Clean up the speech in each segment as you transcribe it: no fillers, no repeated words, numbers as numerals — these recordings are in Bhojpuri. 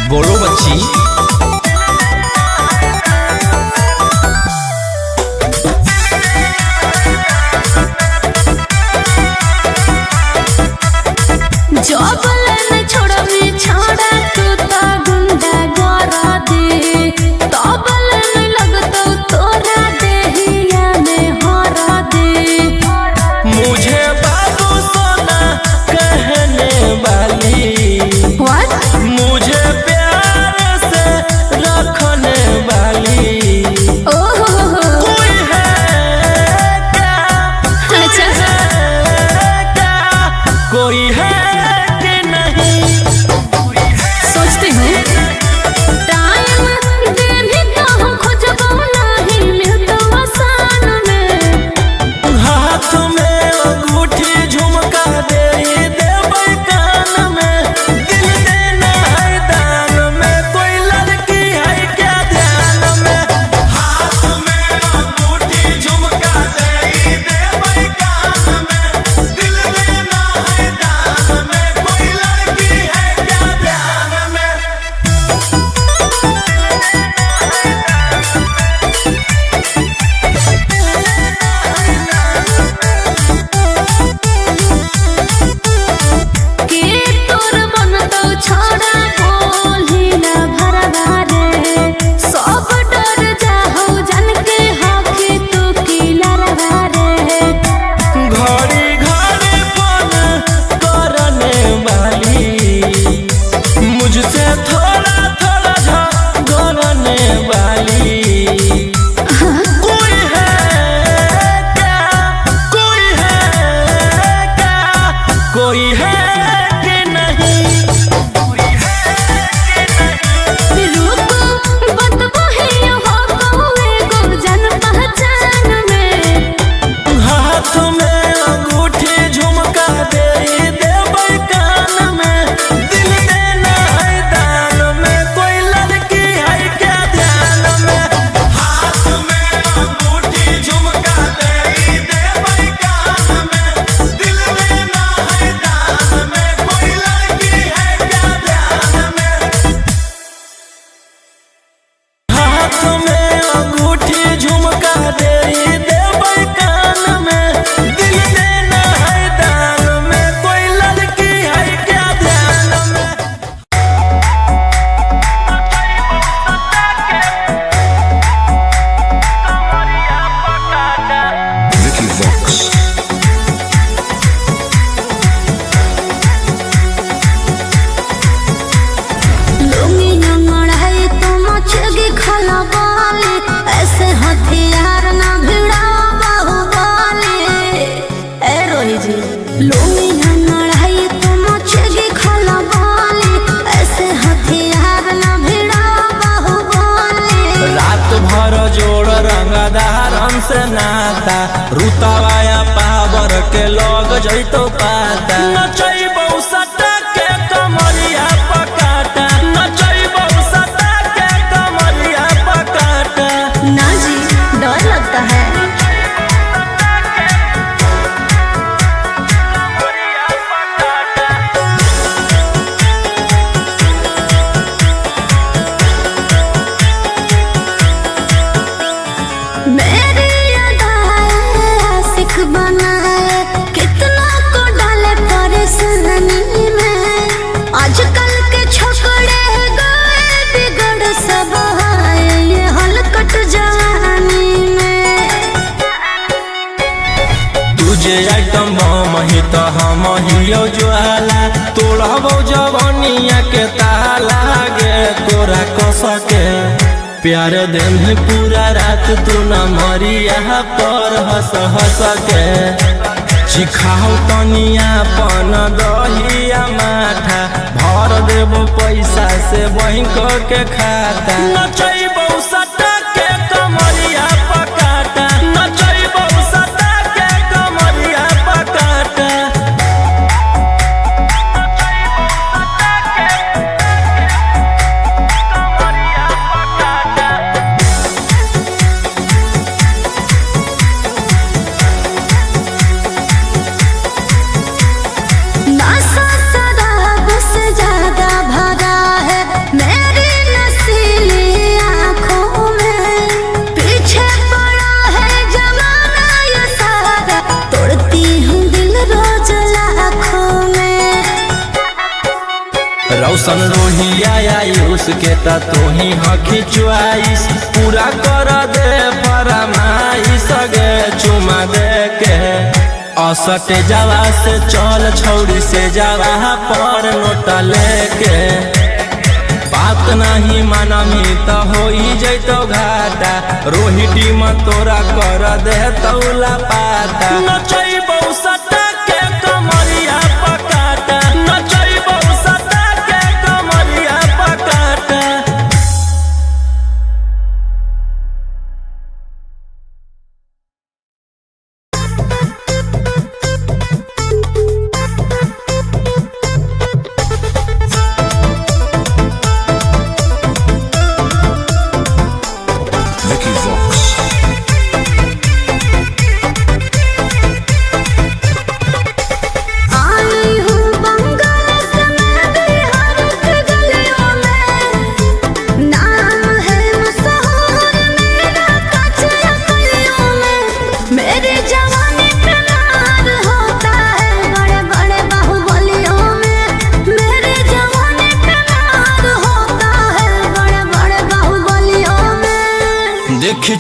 बोलो बच्ची। कोई है कि नहीं सोचती हूँ टाइम देने का हम खोजबो नहीं मिलता आसान में। हाथ में अंगूठी झुमका दे देबै कान में, दिल देना है दान में, कोई लड़की है क्या ध्यान में। हाथ में अंगूठी झुमका दे देबै कान में, दिल देना है दान में, कोई लड़की है क्या ध्यान में। के तोर बनतो छोड़ा बोली ना भरवा रे, सब डर जाहो जन के हकी तू की लरवा रे। घड़ी घड़ी फोन करने वाली, मुझसे थोड़ा थोड़ा झगड़ने वाली, कोई है क्या, कोई है क्या, कोई है कि नहीं। रूप बतबो है हो कौवे गो जन पहचान में। हाथ में अंगूठी झुमका दे देबै कान में, दिल देना है दान में, कोई लड़की है क्या ध्यान में। हाथ में अंगूठी झुमका दे देबै कान में, दिल देना है दान में, कोई लड़की है क्या ध्यान में। हाथ में अंगूठी झुमका दे देबै कान में, दिल देना है दान में, कोई लड़की है क्या ध्यान में। Vicky Vox. लुंगी नंगड़ाई तो मचगी खला बाली, ऐसे हथियार ना भिड़ा बाहुबली। ए रोही जी लुंगी नंगड़ाई तो मचगी खला बाली, ऐसे हथियार ना भिड़ा बाहुबली। रात भर जोड़ रंगदारन से नाता, रुतवाया पावर के लग जैतो पाता। नचैबौ सटा के कमरिया पकाटा, नचैबौ सटा के कमरिया पकाटा। ना जी डर लगता है। मेरी अदाएं आशिक बनाए, कितना को डाले परेशान। हंस के प्यार दिन पूरा रात तू न मरिया पर हंस हंस के चिखाओ तनिया पन दहिया माथा भर देबो पैसा से बैंक के खाता नचैबो सटा के कमरिया पकाटा नचैबो सटा के कमरिया पकाटा रौशन रोहिया आयुष के ता तोही हकी च्वाइस पूरा कर दे फरमाइश गे चुमा दे के असटे जावा से चल छौड़ी से जावा पर नोट लेके बात नहीं मानमी त होई जैतो घाटा रोहिटी में तोरा कर दे तौला पाता नचैबो सटा के कमरिया पकाटा नचैबो सटा के कमरिया पकाटा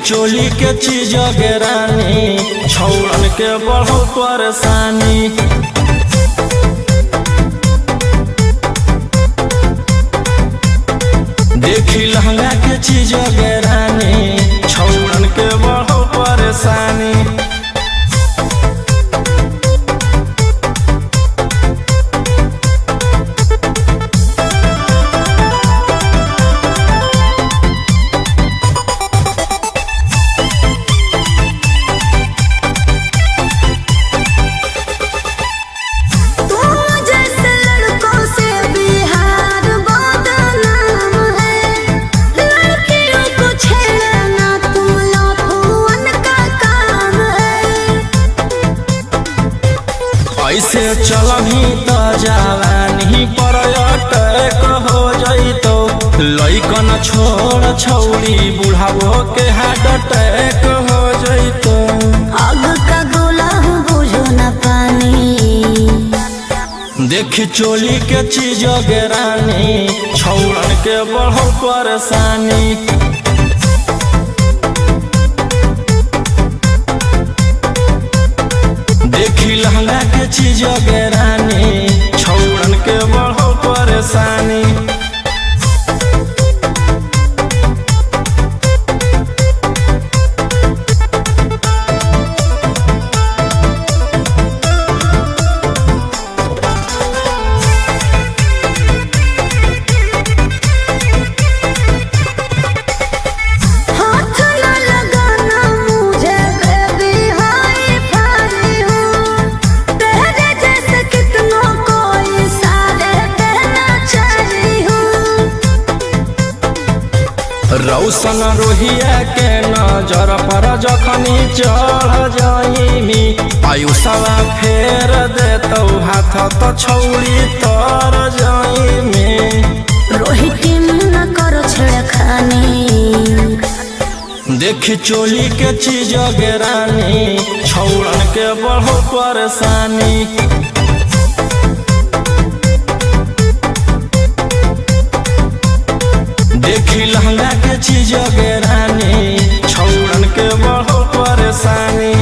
चोली के चीज रानी छौड़न के बढ़ो परेशानी देखी लहंगा के चीज रानी छौड़न के बढ़ो परेशानी ऐसे चलही त जवानी पर अटैक हो जइतो लइकन छोड़ छौड़ी बुढ़ावो के हार्ट अटैक हो जइतो आग का गोला बुझो न पानी देख चोली के चीज रानी छौड़न के बढ़ो परेशानी देखी लहंगा के चीज रानी छौड़न के बढ़ो परेशानी रौशन रोहिया के नजर पर जखनी चढ़ जाइमी आयुषवा फेर देतौ हाथ तो छौड़ी तर जाइमी रोहिटी न करो छेड़खानी देखी चोली के चीज रानी छौड़न के बढ़ो परेशानी देखी लहंगा के चीज रानी छौड़न के बढ़ो परेशानी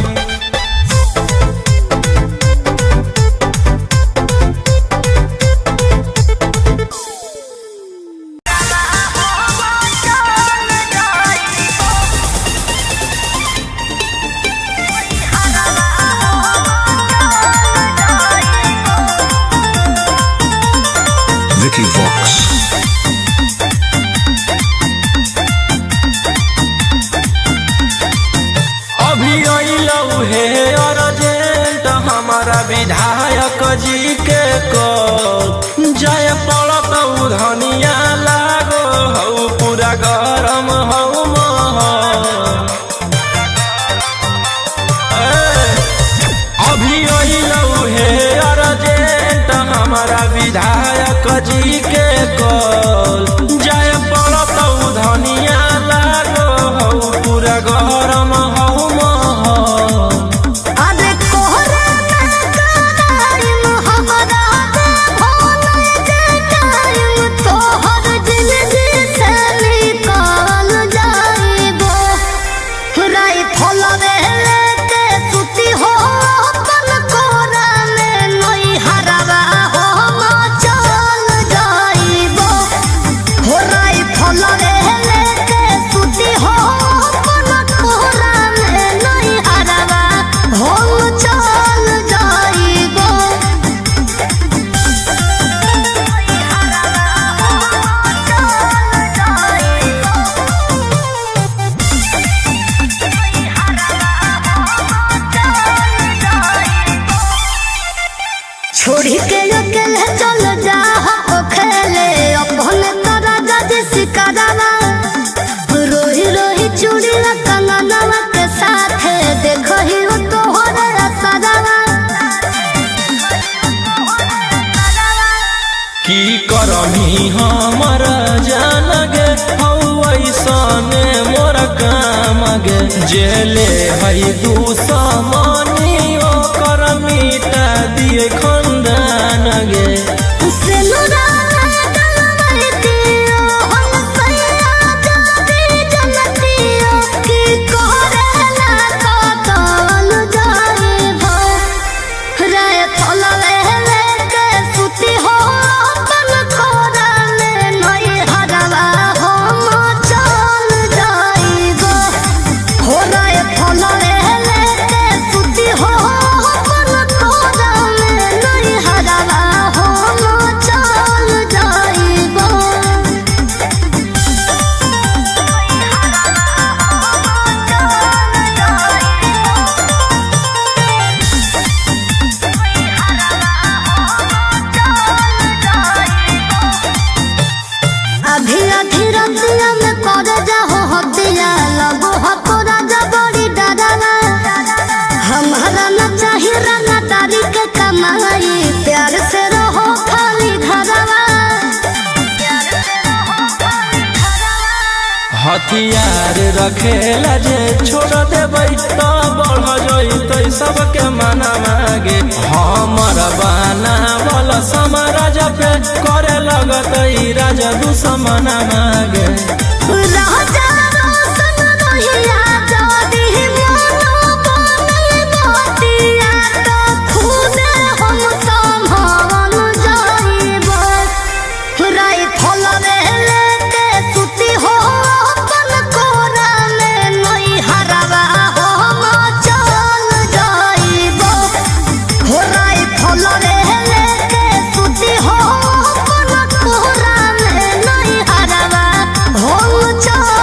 हमर जान गे ऐसने मोर काम गे जेले है दुश्मनी ओकर मिटा दिए खंदान गे प्यार से रहो खाली घरवा हथियार रखेला जे छोड़ देबै त बढ़ जइतै सबके मना मागे हमर बनावल समाराज पे करे लगतै राजा दुश्मन मागे राजा चल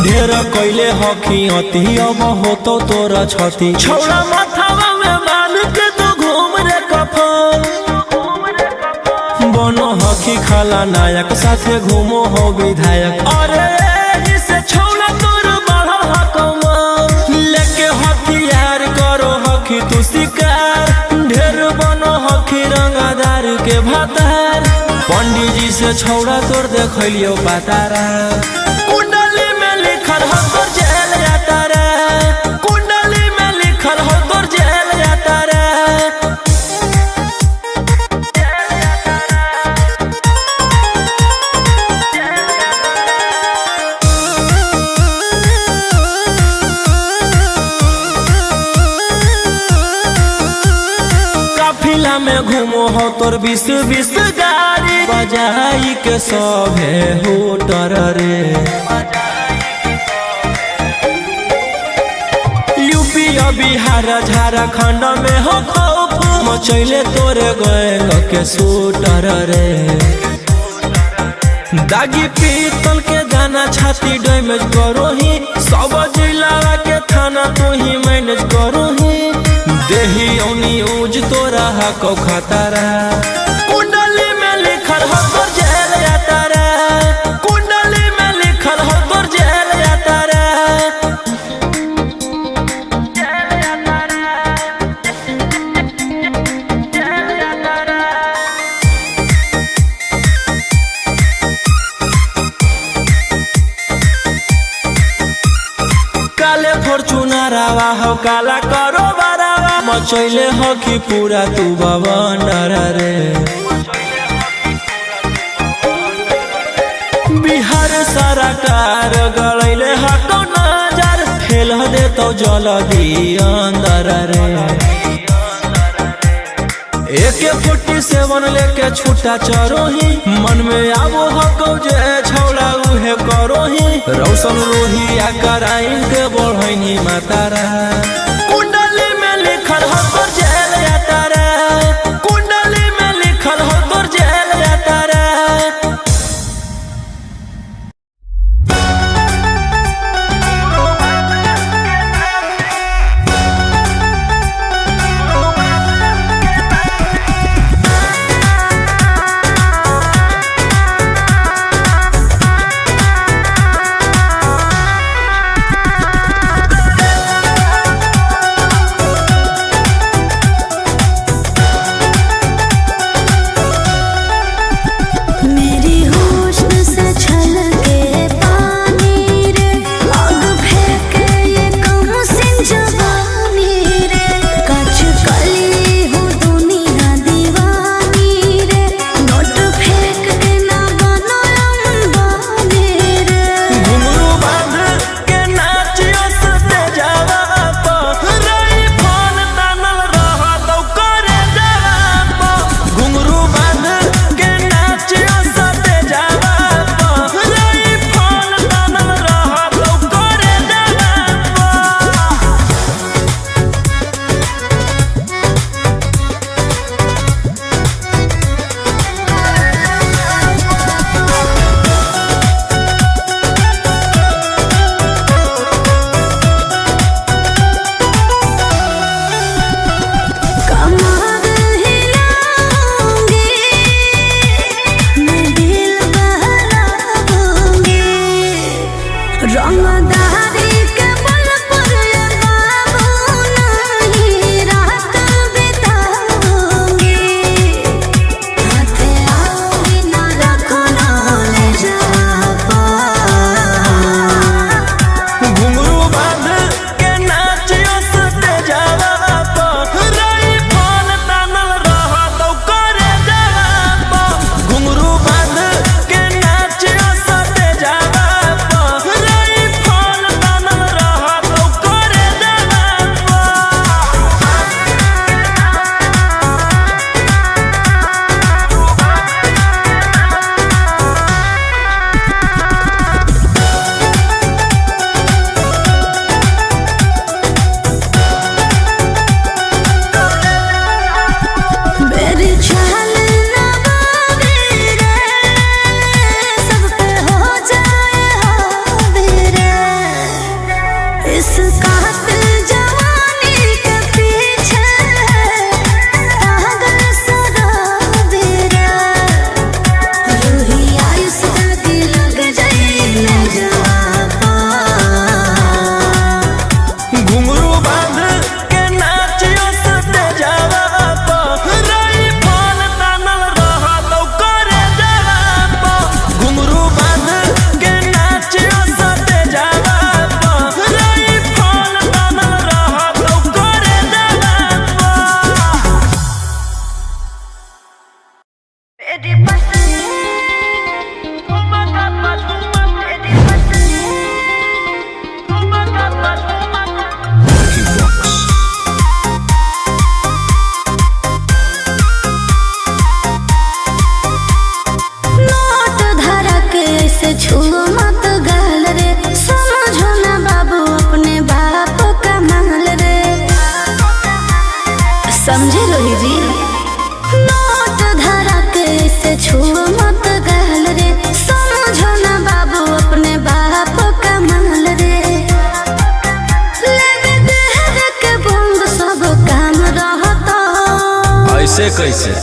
ढेर कैले हकी अति अब हो तो तोरा छती छौड़ा माथावा में बांध के तो घूम रे कफन बनो हकी खाला नायक साथे घूमो हो विधायक अरे इसे छौड़ा तोर बढ़ल हकमा लेके हथियार करो हकी तू शिकार ढेर बनो हकी रंगादार के भातार पंडित जी से छौड़ा तोर देखलियो पातारा कुंडली में लिखल हो तोर जेल जाता रे कुंडली में लिखल हो तोर जेल जाता रे काफिला में घूमो हो तोर 20 गाड़ी बजाई के सभे होटर रे यूपी बिहार झारखंड में हो खौफ मचैले तोरे गैंग के शूटर रे दागी पीतल के दाना छाती डैमेज करो ही सब जिला के थाना तू ही मैनेज करो ही देही औनी ऊज तोरा हको खतरा कुंडली में लिखल हो तोर जेल जाता रे कुंडली में लिखल हो तोर जेल जाता रे काले फॉर्च्यूनर आवा हो काला करो बरावा मचैले हो कि पूरा तू बवंडर रे बिहार सरकार गलैले हटो नजर फेल दे तो जल्दी अंदर रे AK-47 लेके छूटा चरोही मन में आबो हको जे छौड़ा उहे करोही रौशन रोहिया कराइन के बढ़ैनी मातारा कुंडली में लिखल हो तोर जेल जाता रे कुंडली में लिखल हो तोर जेल जाता रे नोट धरा के ऐसे छुओ मत गाल रे, समझो ना बाबू अपने बाप का माल रे, समझे रोही जी। नोट धरा के ऐसे छुओ मत गाल रे, समझो ना बाबू अपने बाप का माल रे। लगे देहर के बंद सब काम रहता, ऐसे कैसे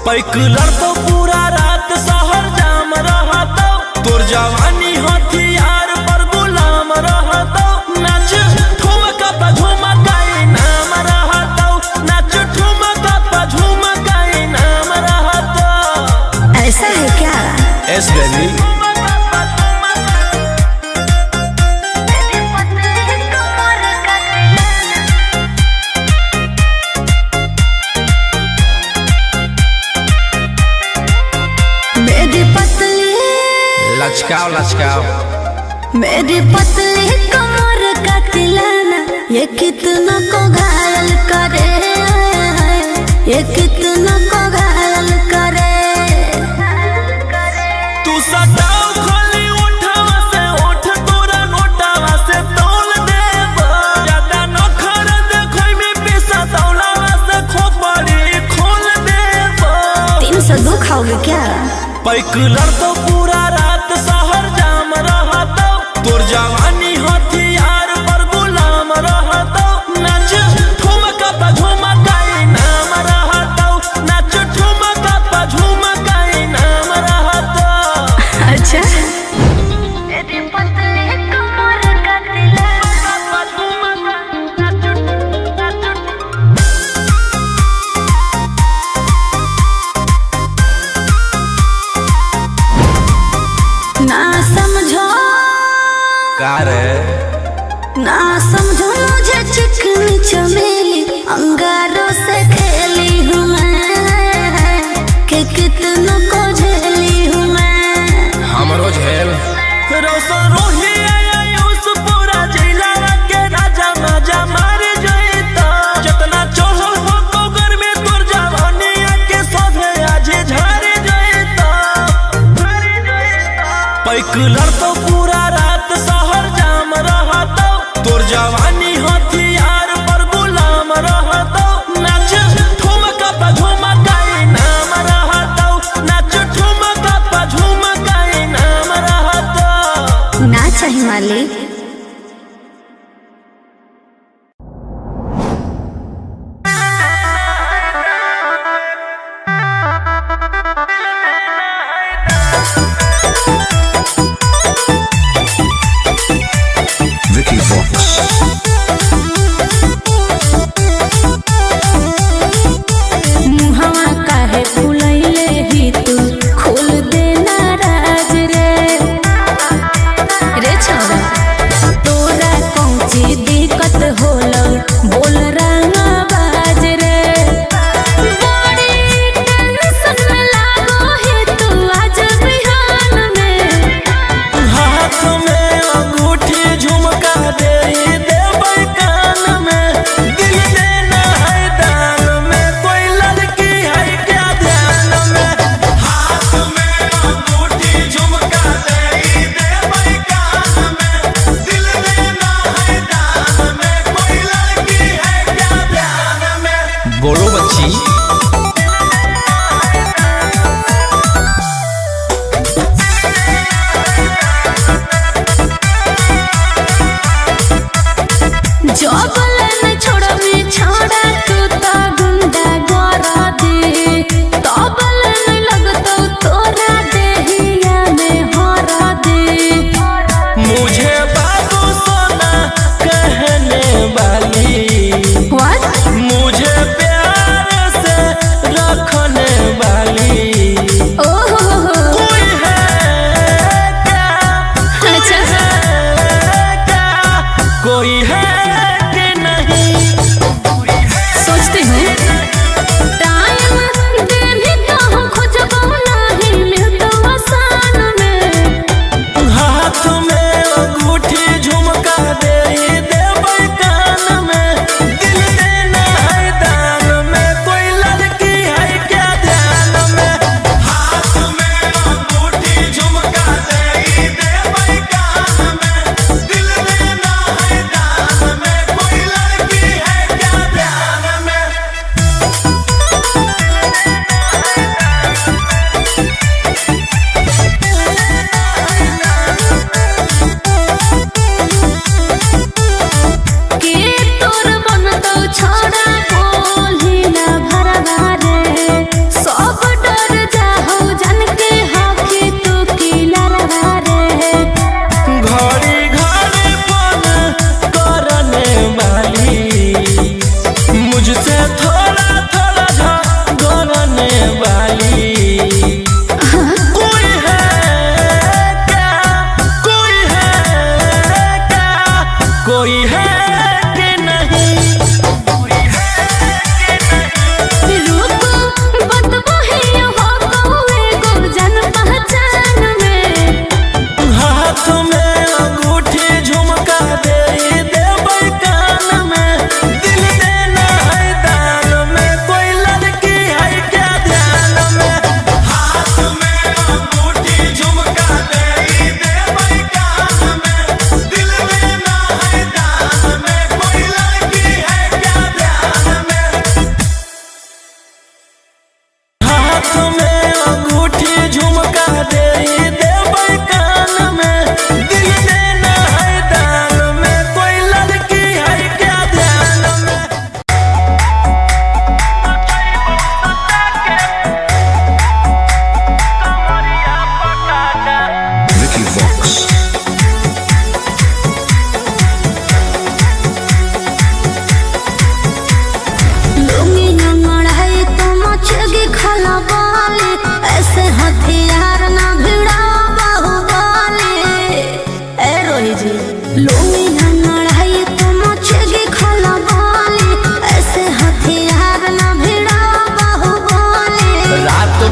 पैकुलर तो पूरा रात शहर जाम रहता, तोर जवानी हथियार पर गुलाम रहता। नाच ठुमका पे झुमकाई नाम रहता, नाच ठुमका पे झुमकाई नाम रहता। ऐसा है क्या? एस बेबी मेरी पतली लचकाओ लचकाओ, मेरी पतली कमर का तिलाना, ये कितना को घायल करे, ये कितना को घायल करे। तू सटाओ खाली उठावा से उठ, तोरा नोटावा से तौल देब। ज्यादा नखर देखै में पैसा तौलावा से खोपड़ी खोल देब। 302 खाओगे क्या? पैकुलर तो पूरा रात शहर जाम रहता, तोर जवानी हथियार पर गुलाम रहता। नाच ठुमका पे झुमकाई नाम रहता, नाच ठुमका पे झुमकाई नाम रहता। अच्छा मेरी पतली कमर का तिलाना, ना समझो का रे ना समझो मुझे चिकनी चमेली, अंगारों से खेली हूँ मैं, कि कितना को झेली हूँ मैं। हमरो झेल रोशन रोही आयुष पूरा जिला के राजा मजा मार जइता। जितना चढ़ल हो कोगर में तोर जवानी के सोधे आज झाड़ जइता। पैकुलर तो पूरा रात शहर जाम रहता, तोर जवानी हथियार पर गुलाम रहता। नाच ठुमका पे झुमकाई नाम रहता, नाच ठुमका पे झुमकाई नाम रहता। ना चाहिए मालिक।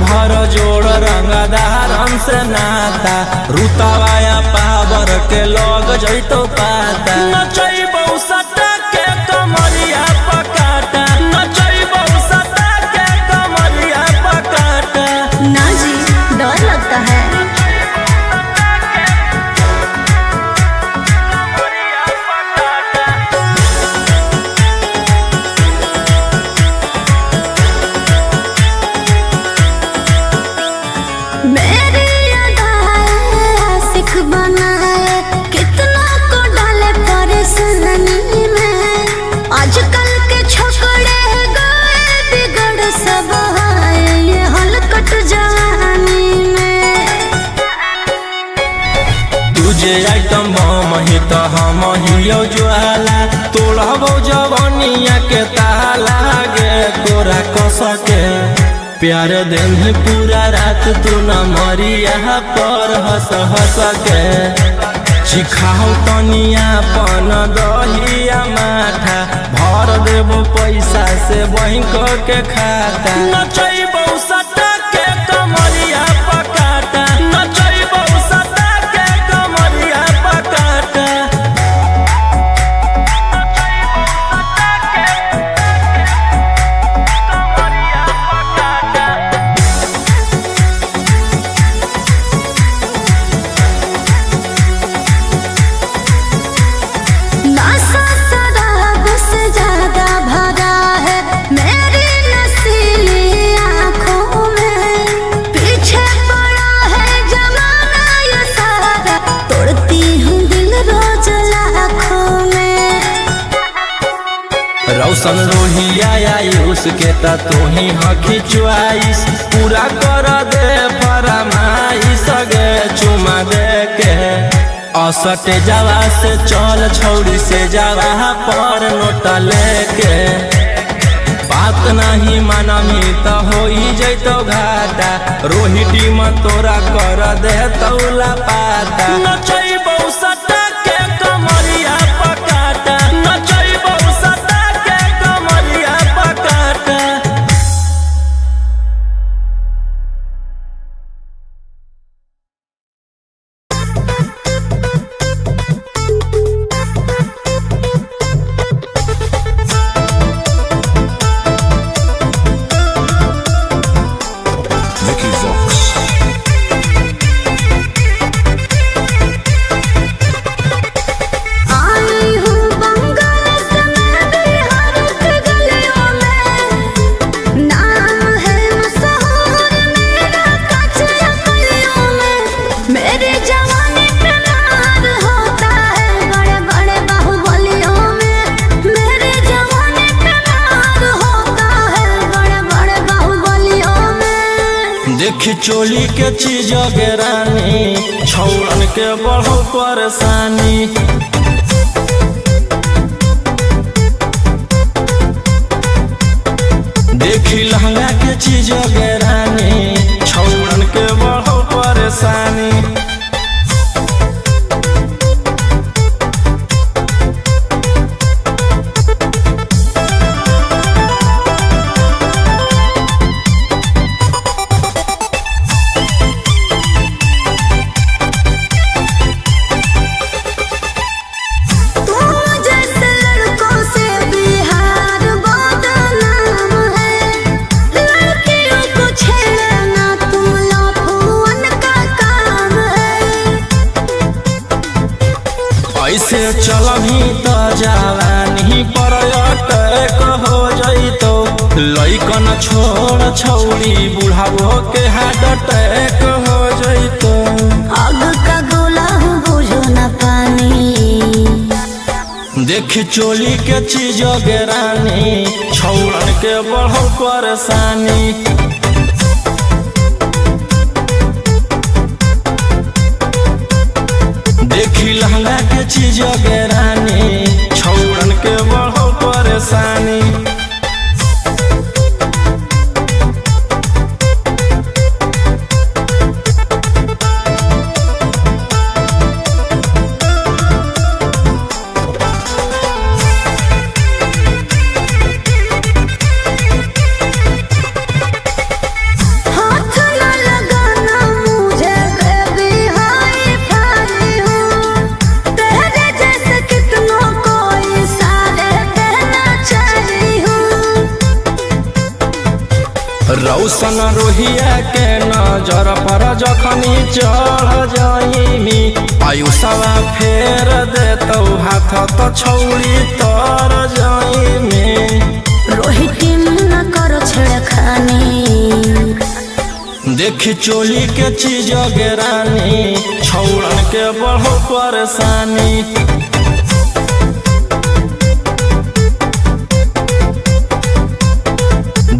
भर जोड़ रंगदारन से नाता रुतवाया पावर के लग जैतो पाता नचैबौ सटा के कमरिया पकाटा नचैबौ सटा के कमरिया पकाटा। ना जी डर लगता है। मेरी अदाएं आशिक बनाए कितना को डाले परेशानी में। आजकल के छोकरे गए बिगड़ सब है ये हलकट जवानी में। तुझे आइटम बम ही तो हम हियो ज्वाला तोड़बो जवनिया के ताला गे तोरा कस के प्यार दिन ही पूरा रात तू न मरिया पर हंस हंस के सिखाओ तनिया पन दहिया माथा भर देबो पैसा से बैंक के खाता नचैबौ सटा के कमरिया पकाटा नचैबौ सटा के कमरिया पकाटा। नशा शराब से ज्यादा भरा है मेरी नशीली आँखों में। पीछे पड़ा है जमाना ये सारा तोड़ती हूँ दिल रोज लाखों में। रौशन रोहिया उसके ता तू ही हकी च्वाइस पूरा कर दे फरमाइश गे चुमा दे के असटे जावा से चल छौड़ी से जावा पर नोट लेके बात नहीं मानमी तो हो जैतो घाटा रोहिटी में तोरा कर दे तौला पाता नचैबौ सटा के कमरिया पकाटा नचैबौ सटा के कमरिया पकाटा। Vicky Vox. आई हूँ बंगाल से मैं बिहार की गलियों में। नाम है मशहूर मेरा कचरा गलियों में। मेरी जवानी पे मार होता है बड़े बड़े बाहुबलियों में। मेरी जवानी पे मार होता है बड़े बड़े बाहुबलियों में। देख चोली के चीज गे रानी छौड़न के बढ़ो परेशानी देखी लहंगा के चीज गे रानी छौड़न के बढ़ो परेशानी। तुम जैसे लड़कों से बिहार बदनाम है। लड़कियों को छेड़ना तुम लफुअन का काम है। ऐसे चलही तो जवानी पर अटैक हो जैतो लइकन छोड़ छौड़ी बुढ़ावो के हार्ट अटैक हो जैतो। आग का गोला हूँ बुझो न पानी। देख चोली के चीज गे रानी छौड़न के बढ़ो परेशानी देखी लहंगा के चीज गे रानी छौड़न के बढ़ो परेशानी। हाथ रौशन रोहिया के नजर पर जखनी चढ़ जाइमी आयुषवा फेर देतौ हाथ तो छौड़ी तर जाइमी रोहित न करो छेड़खानी देखी चोली के चीज गेरानी छौड़न के बढ़ो परेशानी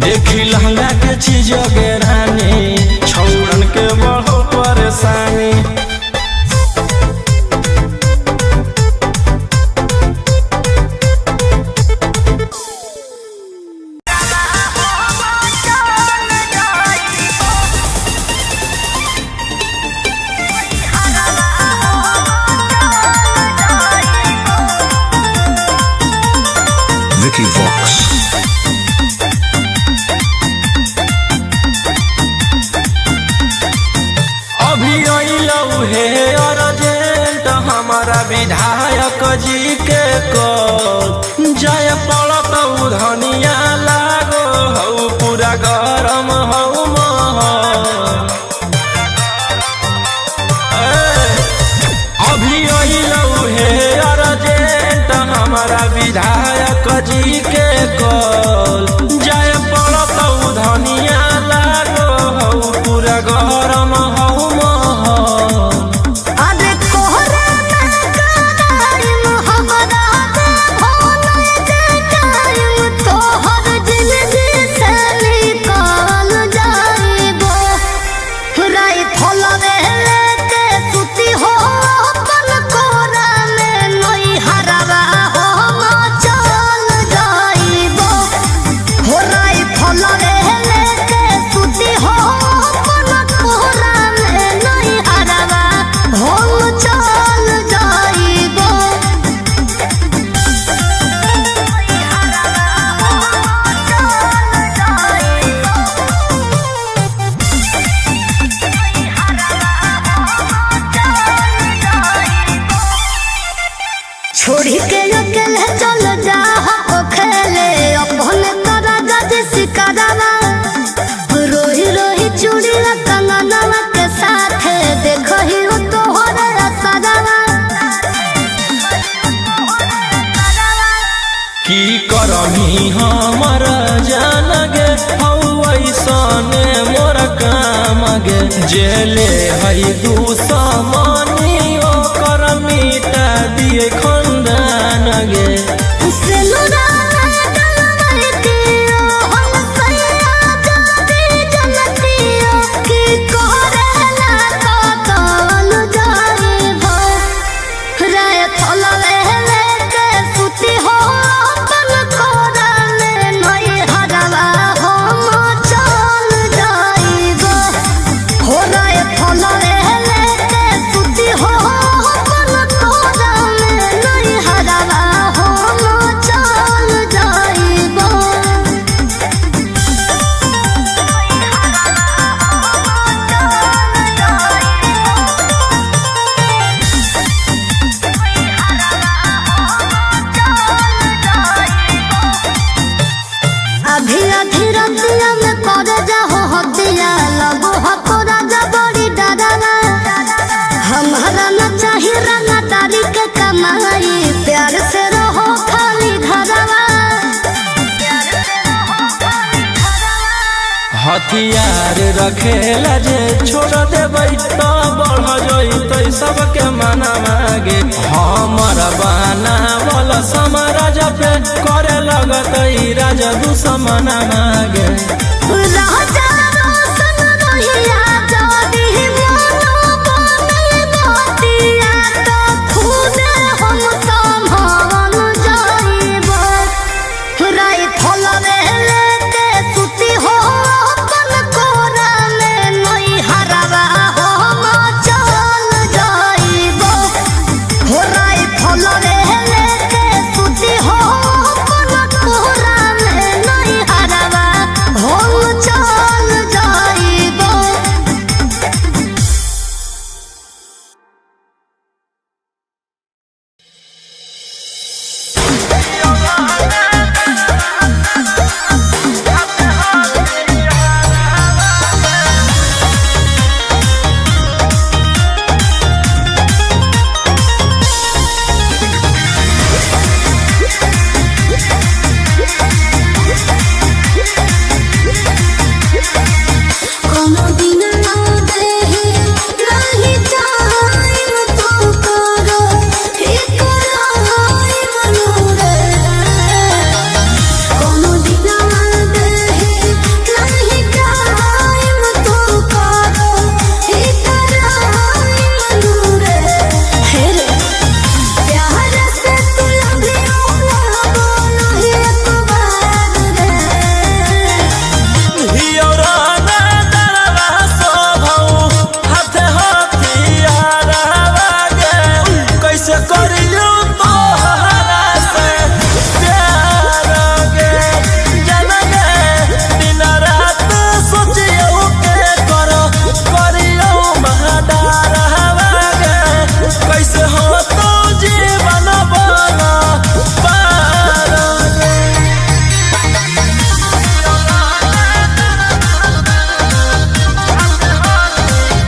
देखी लहंगा के चीज गेरानी छौड़न के बढ़ो परेशानी Vicky Vox. अभी अइलौ हे अर्जेंट हमारा विधायक जी के कॉल जाय पड़तौ धनिया लागो हौ पूरा गरम हौ महल अभी अइलौ हे अर्जेंट हमारा विधायक जी के कॉल जाय पड़तौ धनिया लागो हौ पूरा गरम हौ महल अरे कोहरा ना कराइम हमरा दे भोले दे टाइम तोहर जिंदगी से निकाल जाइबो राई फलवे लेके सुती हो अपन कोरा में नई हरवा हो चल जाइबो हो राई फलवे लेके सुती हो अपन कोरा में नई हरवा हो चल जाइबो छोड़ी के अकेले चल जा हो खेले अपने तोरा जज सिकरवा रोही रोही चूड़ी कंगनवा के साथ देखो ही हो तोहर असरवा की करमी हमर जान गे हौ ऐसने मोर काम गे जेले है दुश्मनी ओकर मिटा दिए खंदान गे सिनुरा डलवैतियो हम सैया जाती जनतियो की कोरेला कतल जाइबो राय फलवे लेके सुती हो अपन कोरा में नई हरवा हम चल जाइबो हो राय फलवे लेके सुती हो अपन कोरा में नई हरवा हम चल जाइबो अभी अधी रतिया में कर जाहो हतिया लगो हको राजा बड़ी डरावा हमारा न चाही रंगा तारी के कमाई प्यार से रहो खाली घरवा हथियार रखेला जे छोड़ देबै तो बढ़ जइतै सबके मना मागे हमर बनावल समाराज पे करे लगतै राजा दुश्मना मागे राजा